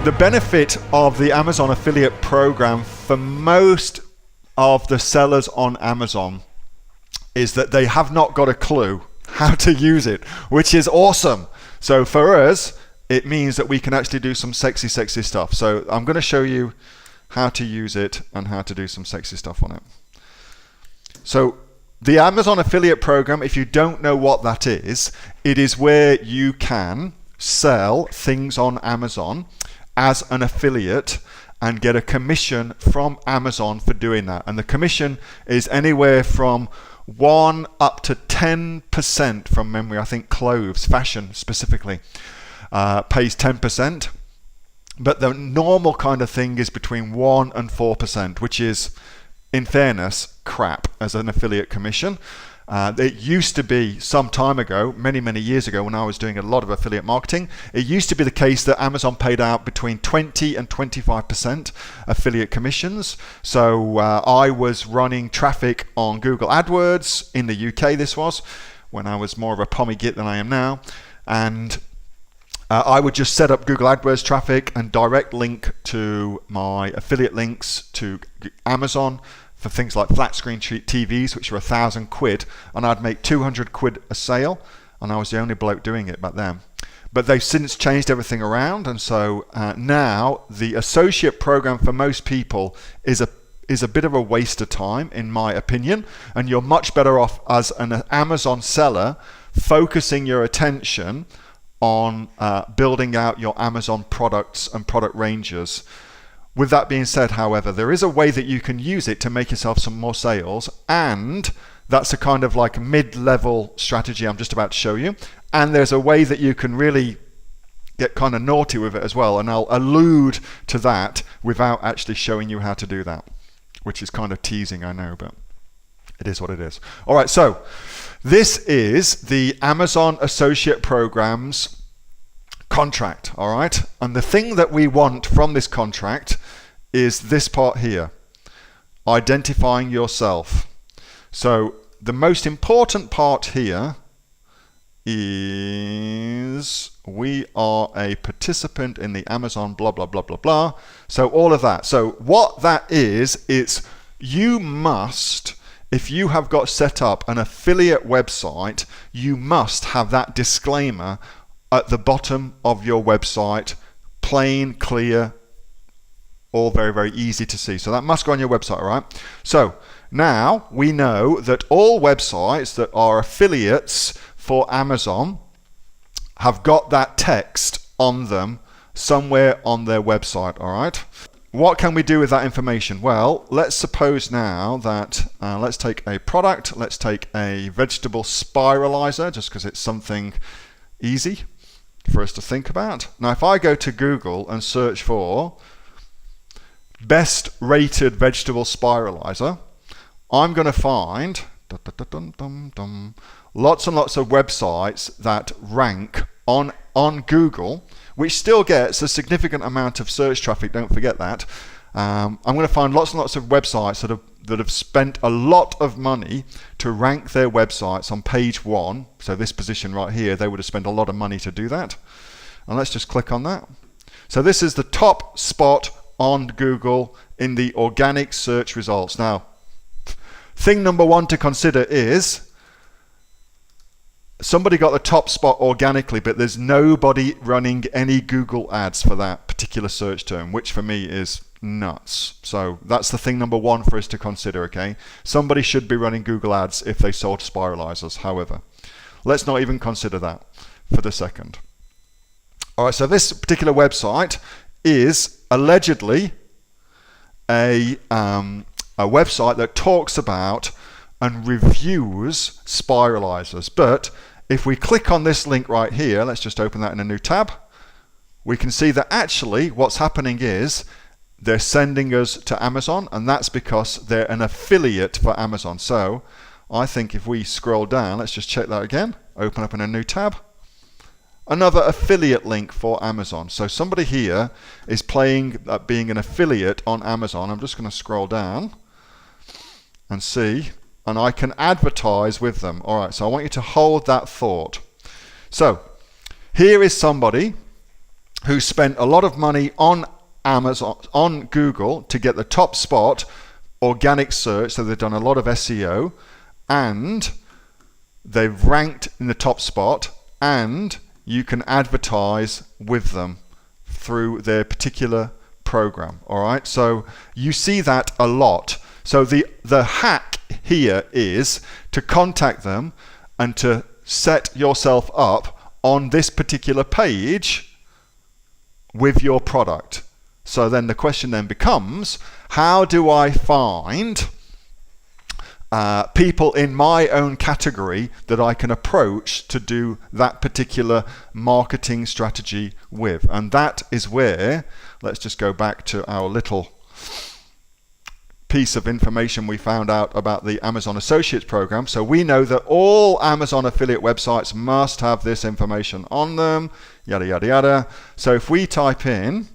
The benefit of the Amazon affiliate program for most of the sellers on Amazon is that they have not got a clue how to use it, which is awesome. So for us, it means that we can actually do some sexy stuff. So I'm going to show you how to use it and how to do some sexy stuff on it. So the Amazon affiliate program, if you don't know what that is, it is where you can sell things on Amazon as an affiliate and get a commission from Amazon for doing that. And the commission is anywhere from 1 up to 10% from memory. I think clothes, fashion specifically, pays 10%. But the normal kind of thing is between 1 and 4%, which is, in fairness, crap as an affiliate commission. It used to be some time ago, many years ago, when I was doing a lot of affiliate marketing, it used to be the case that Amazon paid out between 20 and 25% affiliate commissions. So I was running traffic on Google AdWords in the UK. This was when I was more of a pommy git than I am now, and I would just set up Google AdWords traffic and direct link to my affiliate links to Amazon for things like flat screen TVs, which were £1,000, and I'd make 200 quid a sale, and I was the only bloke doing it back then. But they've since changed everything around, and so now the associate program for most people is a bit of a waste of time, in my opinion, and you're much better off as an Amazon seller focusing your attention on building out your Amazon products and product ranges. With that being said, however, there is a way that you can use it to make yourself some more sales, and that's a kind of like mid-level strategy I'm just about to show you. And there's a way that you can really get kind of naughty with it as well, and I'll allude to that without actually showing you how to do that, which is kind of teasing, I know, but it is what it is. All right, so this is the Amazon Associate Program's contract, all right? And the thing that we want from this contract is this part here, identifying yourself. So the most important part here is we are a participant in the Amazon blah blah blah blah blah. So all of that. So what that is, it's you must, if you have got set up an affiliate website, you must have that disclaimer at the bottom of your website, plain, clear, all very easy to see. So that must go on your website, all right? So now we know that all websites that are affiliates for Amazon have got that text on them somewhere on their website, all right? What can we do with that information? Well, let's suppose now that, let's take a product, let's take a vegetable spiralizer, just because it's something easy for us to think about. Now, if I go to Google and search for best rated vegetable spiralizer, I'm going to find lots and lots of websites that rank on Google, which still gets a significant amount of search traffic, don't forget that. I'm going to find lots and lots of websites that have spent a lot of money to rank their websites on page 1. So this position right here, they would have spent a lot of money to do that. And let's just click on that. So this is the top spot on Google in the organic search results. Now, thing number 1 to consider is somebody got the top spot organically, but there's nobody running any Google ads for that particular search term, which for me is nuts. So that's the thing number 1 for us to consider, okay? Somebody should be running Google ads if they sold spiralizers, however. Let's not even consider that for the second. All right, so this particular website is allegedly a website that talks about and reviews spiralizers. But if we click on this link right here, let's just open that in a new tab, we can see that actually what's happening is they're sending us to Amazon, and that's because they're an affiliate for Amazon. So I think if we scroll down, let's just check that again, open up in a new tab, another affiliate link for Amazon. So somebody here is playing at being an affiliate on Amazon. I'm just going to scroll down and see, and I can advertise with them. All right, so I want you to hold that thought. So here is somebody who spent a lot of money on Amazon, on Google to get the top spot, organic search, so they've done a lot of SEO, and they've ranked in the top spot, and you can advertise with them through their particular program. All right, so you see that a lot. So the hack here is to contact them and to set yourself up on this particular page with your product. So then the question then becomes, how do I find people in my own category that I can approach to do that particular marketing strategy with? And that is where, let's just go back to our little piece of information we found out about the Amazon Associates program. So we know that all Amazon affiliate websites must have this information on them, yada, yada, yada. So if we type in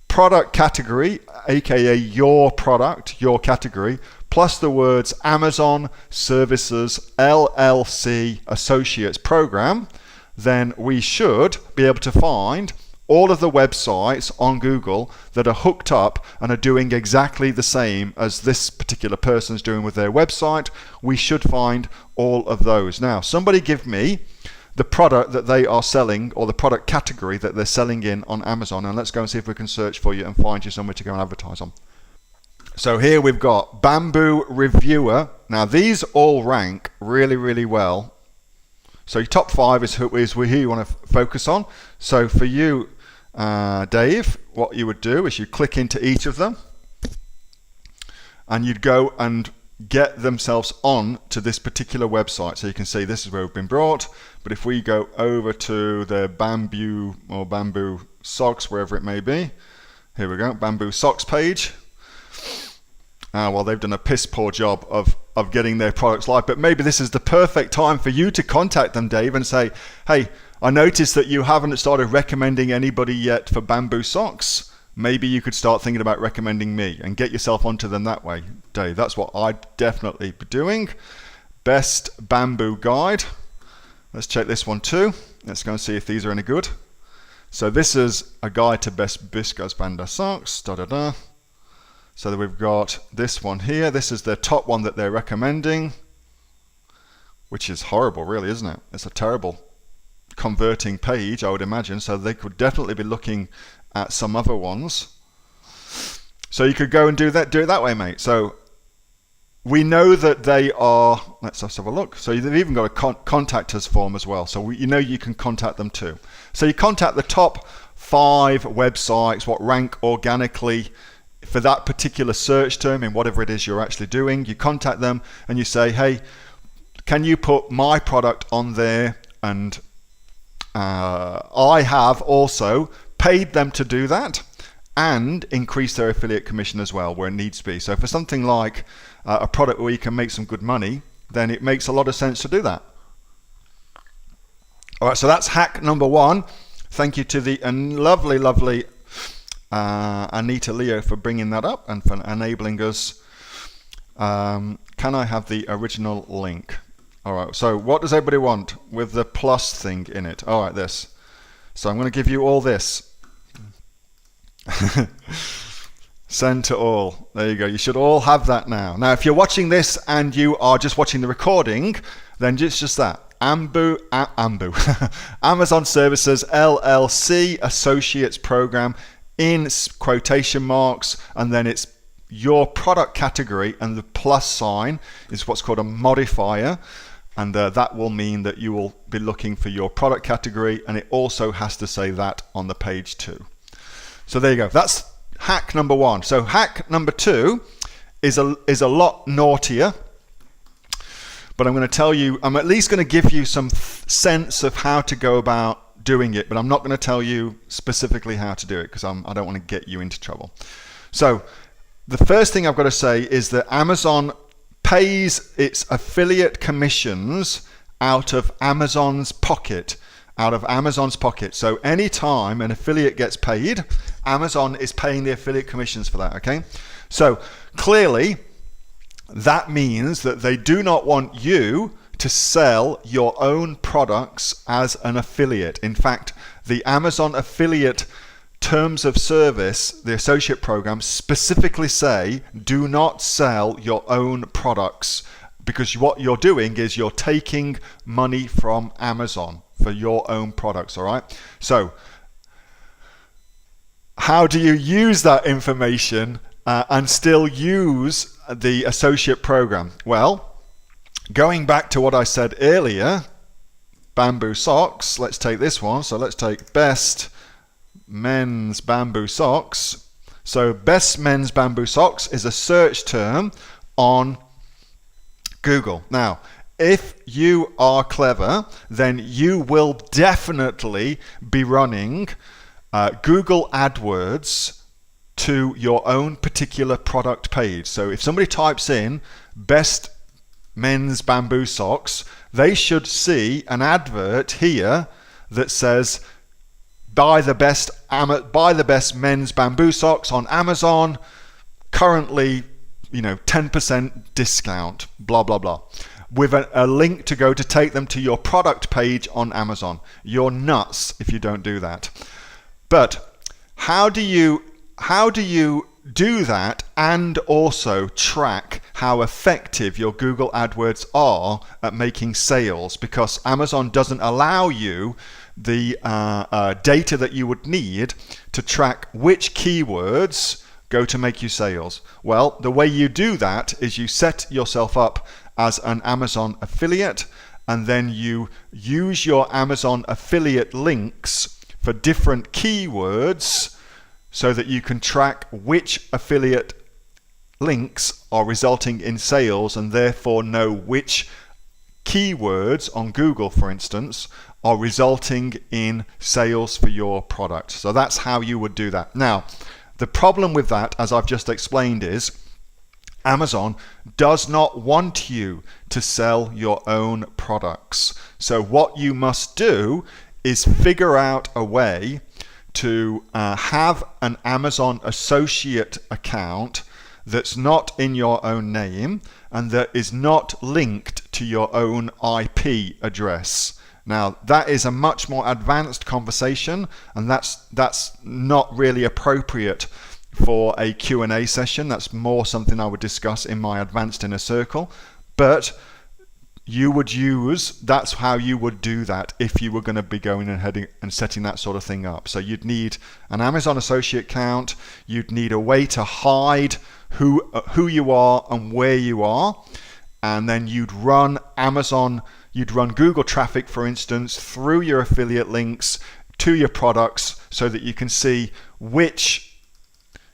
product category, aka your product, your category, plus the words Amazon Services LLC Associates Program, then we should be able to find all of the websites on Google that are hooked up and are doing exactly the same as this particular person's doing with their website. We should find all of those. Now, somebody give me the product that they are selling, or the product category that they're selling in on Amazon, and let's go and see if we can search for you and find you somewhere to go and advertise on. So here we've got Bamboo Reviewer. Now these all rank really, really well. So your top 5 is who you want to focus on. So for you, Dave, what you would do is you click into each of them and you'd go and get themselves on to this particular website. So you can see this is where we've been brought. But if we go over to the Bamboo or Bamboo Socks, wherever it may be, here we go, Bamboo Socks page. Well, they've done a piss poor job of getting their products live, but maybe this is the perfect time for you to contact them, Dave, and say, hey, I noticed that you haven't started recommending anybody yet for Bamboo Socks. Maybe you could start thinking about recommending me and get yourself onto them that way, Dave. That's what I'd definitely be doing. Best Bamboo Guide. Let's check this one too. Let's go and see if these are any good. So this is a guide to best viscose bamboo socks. So we've got this one here. This is the top one that they're recommending, which is horrible, really, isn't it? It's a terrible converting page, I would imagine. So they could definitely be looking at some other ones. So you could go and do it that way, mate. So we know that they are, let's have a look. So they've even got a contact us form as well. So you know you can contact them too. So you contact the top 5 websites, what rank organically for that particular search term in whatever it is you're actually doing. You contact them and you say, hey, can you put my product on there? And I have also paid them to do that and increase their affiliate commission as well where it needs to be. So for something like a product where you can make some good money, then it makes a lot of sense to do that. All right, so that's hack number 1. Thank you to the lovely, lovely Anita Leo for bringing that up and for enabling us. Can I have the original link? All right, so what does everybody want with the plus thing in it? All right, this. So I'm going to give you all this. Send to all. There you go. You should all have that now. Now, if you're watching this and you are just watching the recording, then just that. Amazon Services LLC Associates Program in quotation marks, and then it's your product category, and the plus sign is what's called a modifier, and that will mean that you will be looking for your product category, and it also has to say that on the page too. So there you go. That's hack number 1. So hack number 2 is a lot naughtier, but I'm going to tell you, I'm at least going to give you some sense of how to go about doing it, but I'm not going to tell you specifically how to do it because I don't want to get you into trouble. So the first thing I've got to say is that Amazon pays its affiliate commissions out of Amazon's pocket. So anytime an affiliate gets paid, Amazon is paying the affiliate commissions for that, okay? So clearly that means that they do not want you to sell your own products as an affiliate. In fact, the Amazon affiliate terms of service, the associate program, specifically say do not sell your own products, because what you're doing is you're taking money from Amazon for your own products. All right, so how do you use that information and still use the associate program? Well, going back to what I said earlier, bamboo socks, let's take this one. So let's take best men's bamboo socks. So best men's bamboo socks is a search term on Google. Now, if you are clever, then you will definitely be running Google AdWords to your own particular product page. So if somebody types in best men's bamboo socks, they should see an advert here that says buy the best men's bamboo socks on Amazon, currently 10% discount, blah blah blah, with a link to go to take them to your product page on Amazon. You're nuts if you don't do that. But how do you do that and also track how effective your Google AdWords are at making sales? Because Amazon doesn't allow you the data that you would need to track which keywords go to make you sales. Well, the way you do that is you set yourself up as an Amazon affiliate, and then you use your Amazon affiliate links for different keywords so that you can track which affiliate links are resulting in sales, and therefore know which keywords on Google, for instance, are resulting in sales for your product. So that's how you would do that. Now, the problem with that, as I've just explained, is Amazon does not want you to sell your own products. So what you must do is figure out a way to have an Amazon associate account that's not in your own name and that is not linked to your own IP address. Now, that is a much more advanced conversation, and that's not really appropriate for a Q&A session. That's more something I would discuss in my Advanced Inner Circle. But that's how you would do that if you were going to be going ahead and setting that sort of thing up. So you'd need an Amazon associate account, you'd need a way to hide who you are and where you are, and then you'd run Google traffic, for instance, through your affiliate links to your products so that you can see which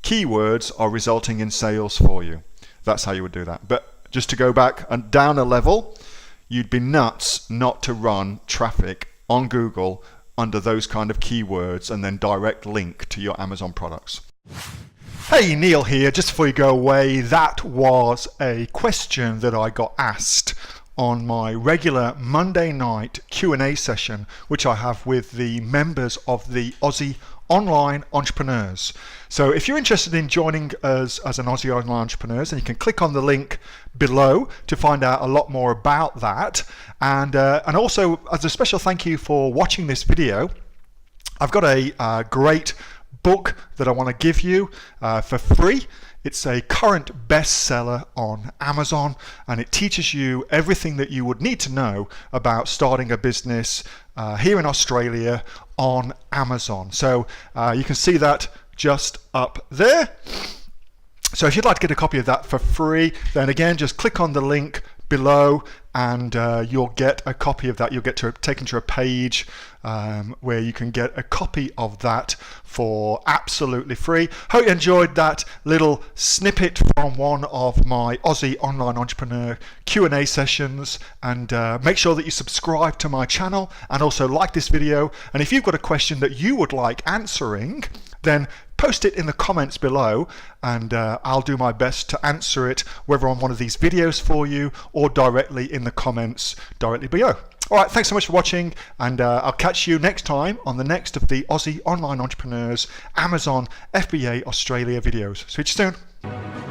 keywords are resulting in sales for you. That's how you would do that. But just to go back and down a level, you'd be nuts not to run traffic on Google under those kind of keywords and then direct link to your Amazon products. Hey, Neil here. Just before you go away, that was a question that I got asked on my regular Monday night Q&A session, which I have with the members of the Aussie Online Entrepreneurs. So if you're interested in joining us as an Aussie Online Entrepreneurs, then you can click on the link below to find out a lot more about that. And also, as a special thank you for watching this video, I've got a great book that I want to give you for free. It's a current bestseller on Amazon, and it teaches you everything that you would need to know about starting a business here in Australia on Amazon. So you can see that just up there. So if you'd like to get a copy of that for free, then again, just click on the link below and you'll get a copy of that. You'll get taken to a page where you can get a copy of that for absolutely free. Hope you enjoyed that little snippet from one of my Aussie Online Entrepreneur Q&A sessions, and make sure that you subscribe to my channel and also like this video. And if you've got a question that you would like answering, then post it in the comments below, and I'll do my best to answer it, whether on one of these videos for you or directly in the comments directly below. All right, thanks so much for watching, and I'll catch you next time on the next of the Aussie Online Entrepreneurs Amazon FBA Australia videos. See you soon.